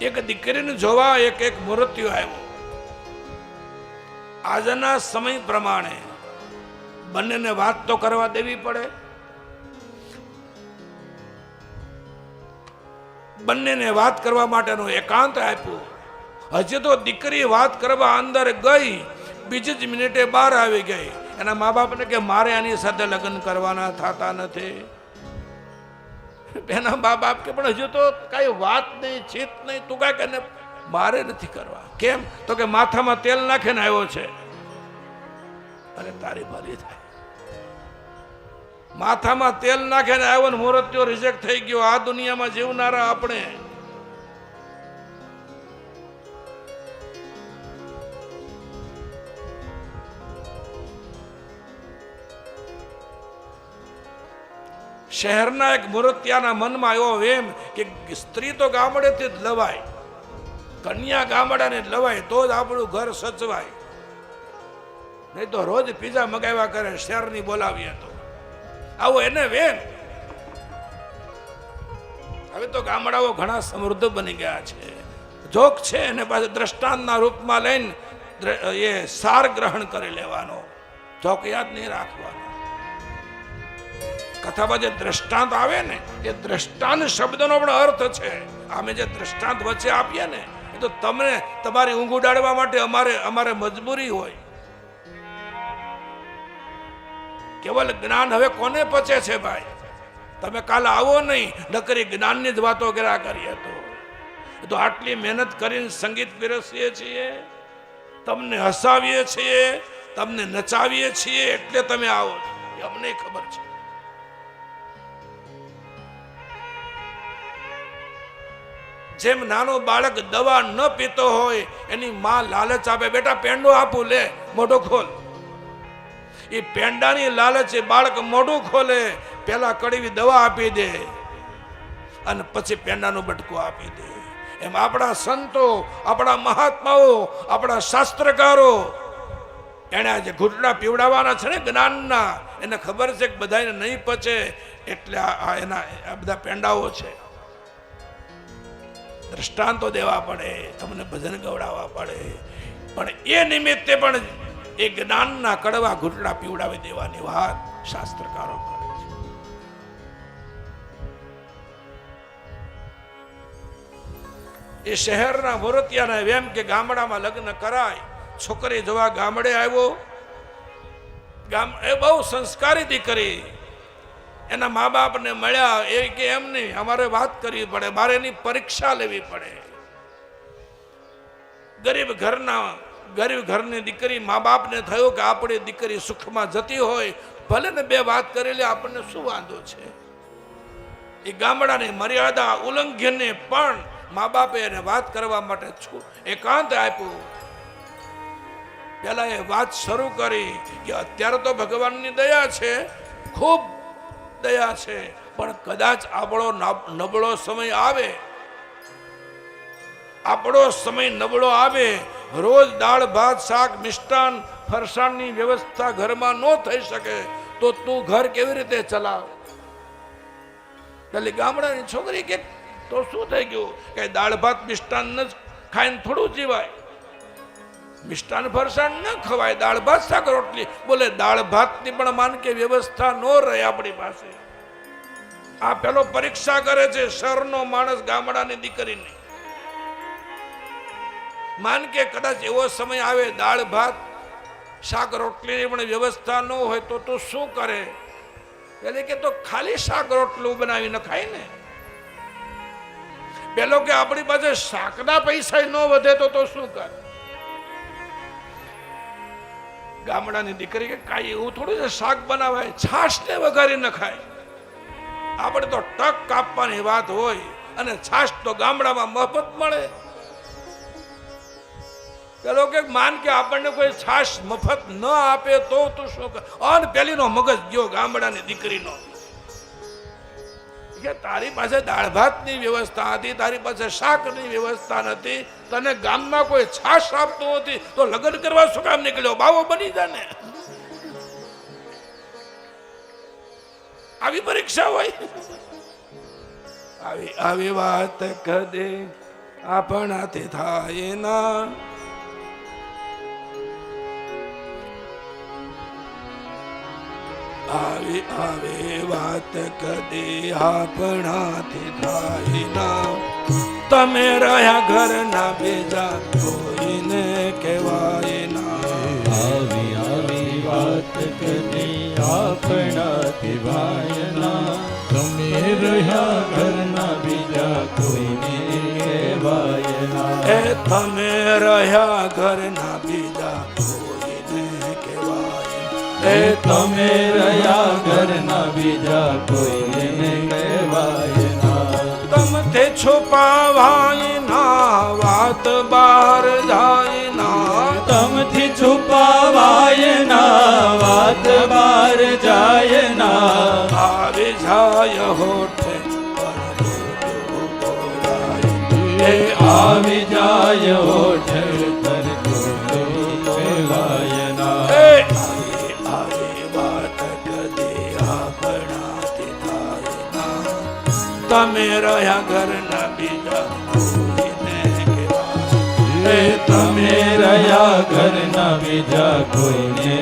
એક દીકરીને જોવા એક મૂર્તિઓ આવ્યો. આજના સમય પ્રમાણે બંનેને વાત તો કરવા દેવી પડે. બંનેને વાત કરવા માટેનું એકાંત આપ્યું. હજી તો દીકરી વાત કરવા અંદર ગઈ, બીજી જ મિનિટે બહાર આવી ગઈ. એના મા બાપને કે મારે આની સાથે લગ્ન કરવાના થતા નથી. એના મા બાપ કે પણ હજુ તો કઈ વાત નહીં, ચિત નહીં, તું કાંઈ એને મારે નથી કરવા. કેમ? તો કે માથામાં તેલ નાખીને આવ્યો છે. અરે તારી ભલી થાય. માથામાં તેલ નાખીને આવ્યો ને મૂર્તિઓ રિજેક્ટ થઈ ગયો. આ દુનિયામાં જીવનારા આપણે શહેરના એક મૂર્તિયાના મનમાં આવ્યો એમ કે સ્ત્રી તો ગામડેથી જ લવાય, કન્યા ગામડાને જ લવાય તો જ આપણું ઘર સચવાય. નહીં તો રોજ પીઝા મગાવ્યા કરે, શહેરની બોલાવીએ તો આવો એને વેમ. હવે તો ગામડાઓ ઘણા સમૃદ્ધ બની ગયા છે. જોક છે એને પાસે દ્રષ્ટાંતના રૂપમાં લઈને એ સાર ગ્રહણ કરી લેવાનો, જોક યાદ નહીં રાખવાનો. કથામાં જે દ્રષ્ટાંત આવે ને એ દ્રષ્ટાંત શબ્દનો પણ અર્થ છે. અમે જે દ્રષ્ટાંત વચ્ચે આપીએ ને એ તો તમને તમારી ઊંઘ ઉડાડવા માટે અમારે મજબૂરી હોય. કેવલ જ્ઞાન હવે કોને પચે છે ભાઈ? તમે કાલે આવો નહીં, નકરી જ્ઞાનની જ વાતો કર્યા કરીએ તો આટલી મહેનત કરીને સંગીત પીરસીએ છીએ, તમને હસાવીએ છીએ, તમને નચાવીએ છીએ, એટલે તમે આવો છો અમને ખબર છે. જેમ નાનો બાળક દવા ન પીતો હોય, એની માં લાલચ આપે, બેટા પેંડો આપું, લે મોઢો ખોલ. એ પેંડાની લાલચ એ બાળક મોઢું ખોલે, પેલા કડવી દવા આપી દે અને પછી પેંડાનું બટકું આપી દે. એમ આપણા સંતો, આપણા મહાત્માઓ, આપણા શાસ્ત્રકારો એને આજે ઘૂંટડા પીવડાવવાના છે ને જ્ઞાનના, એને ખબર છે કે બધાને નહીં પચે એટલે એના આ બધા પેંડાઓ છે. દ્રષ્ટાંતો દેવા પડે, તમને ભજન ગવડાવવા પડે, પણ એ નિમિત્તે પણ એ જ્ઞાનના કડવા ઘૂંટડા પીવડાવી દેવાની વાત શાસ્ત્રકારો કરે છે. એ શહેરના મૂર્તિયાને એમ કે ગામડામાં લગ્ન કરાય. છોકરી જોવા ગામડે આવ્યો. એ બહુ સંસ્કારી દીકરી. એના મા બાપને મળ્યા. એ કે એમ નહીં, અમારે વાત કરવી પડે, મારે એની પરીક્ષા લેવી પડે. ગરીબ ઘરની દીકરી, મા બાપને થયું કે આપણી દીકરી સુખમાં જતી હોય, ભલે ને બે વાત કરી લે, આપણને શું વાંધો છે. એ ગામડાની મર્યાદા ઉલ્લંઘને પણ મા બાપે એને વાત કરવા માટે એકાંત આપ્યું. પેલા એ વાત શરૂ કરી કે અત્યારે તો ભગવાનની દયા છે, ખૂબ દયા છે, પણ કદાચ આપણો નબળો સમય આવે, આપણો સમય નબળો આવે, રોજ દાળ ભાત શાક મિષ્ટાન ફરસાણની વ્યવસ્થા ઘરમાં ન થઈ શકે તો તું ઘર કેવી રીતે ચલાવ? એટલે ગામડાની છોકરી કે તો શું થઈ ગયું કે દાળ ભાત મિષ્ટાન ન ખાઈને થોડું જીવાય? મિષ્ટાન ફરસાણ ન ખવાય, દાળ ભાત શાક રોટલી. બોલે દાળ ભાતની પણ માન કે વ્યવસ્થા ન રહે આપણી પાસે. આ પેલો પરીક્ષા કરે છે શહેરનો માણસ ગામડાની દીકરીની. માન કે કદાચ એવો સમય આવે દાળ ભાત શાક રોટલીની પણ વ્યવસ્થા ન હોય તો તું શું કરે? એટલે કે તો ખાલી શાક રોટલું બનાવી ન ખાય ને. પેલો કે આપણી પાસે શાકના પૈસા ન વધે તો શું કરે? ગામડાની દીકરી કે કાંઈ એવું થોડું છે શાક બનાવાય, છાશ ને વઘારી ન ખાય. આપણે તો ટક કાપવાની વાત હોય અને છાશ તો ગામડામાં મફત મળે. પેલો કે માન કે આપણને કોઈ છાશ મફત ન આપે તો તું શું કર? અને પેલીનો મગજ ગયો ગામડાની દીકરીનો કે તારી પાસે દાળ ભાતની વ્યવસ્થા હતી, તારી પાસે શાકની વ્યવસ્થા નથી, તને ગામમાં કોઈ છાશ આપતું નથી તો લગ્ન કરવા શું કામ નીકળ્યો? બાવો બની જા ને. આવી પરીક્ષા હોય? આવી વાત કદે આપણાથી થાય ના. આવી આવી વાત કદી આપણાથી થાય ના. તમે રહ્યા ઘરના બીજા કોઈને કહેવાય ના. આવી આવી વાત કદી આપણાથી ભાય ના. તમે રહ્યા ઘરના બીજા કોઈને કહેવાય ના. એ તમે રહ્યા ઘરના બીજા કોઈને કહેવાય. એ તમે રહ્યા ઘરના બીજા કોઈને કહેવાય ના. તમથી છુપાવાય ના વાત બહાર જાય ના. તમથી છુપાવાય ના વાત બહાર જાય ના. આવી જાય હોઠે પણ બોલાય. એ આવી જાય હોઠ પર કહેવાય ના. એ આવી આવી વાત કદી આપણાથી થાય ના. તમે રહ્યા ઘરના બીજા કોઈને કહેવાય. એ તમે રહ્યા ઘરના બીજા કોઈને